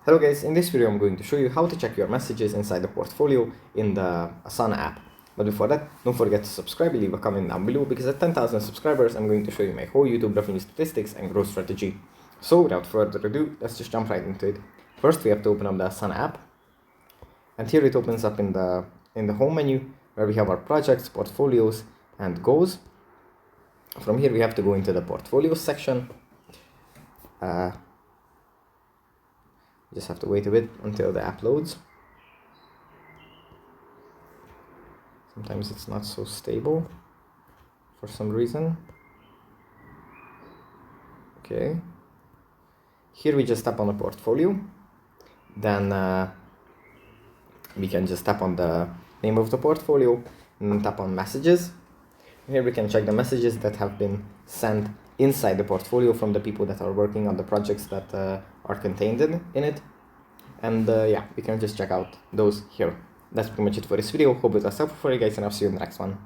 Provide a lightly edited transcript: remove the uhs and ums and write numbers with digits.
Hello guys, in this video I'm going to show you how to check your messages inside the portfolio in the Asana app. But before that, don't forget to subscribe and leave a comment down below, because at 10,000 subscribers I'm going to show you my whole YouTube revenue statistics and growth strategy. So without further ado, let's just jump right into it. First we have to open up the Asana app, and here it opens up in the home menu where we have our projects, portfolios and goals. From here we have to go into the portfolios section. Just have to wait a bit until the app loads. Sometimes it's not so stable for some reason. Okay. Here we just tap on the portfolio. Then we can just tap on the name of the portfolio and then tap on messages. Here we can check the messages that have been sent inside the portfolio from the people that are working on the projects that are contained in it. And yeah, we can just check out those here. That's pretty much it for this video. Hope it was helpful for you guys, and I'll see you in the next one.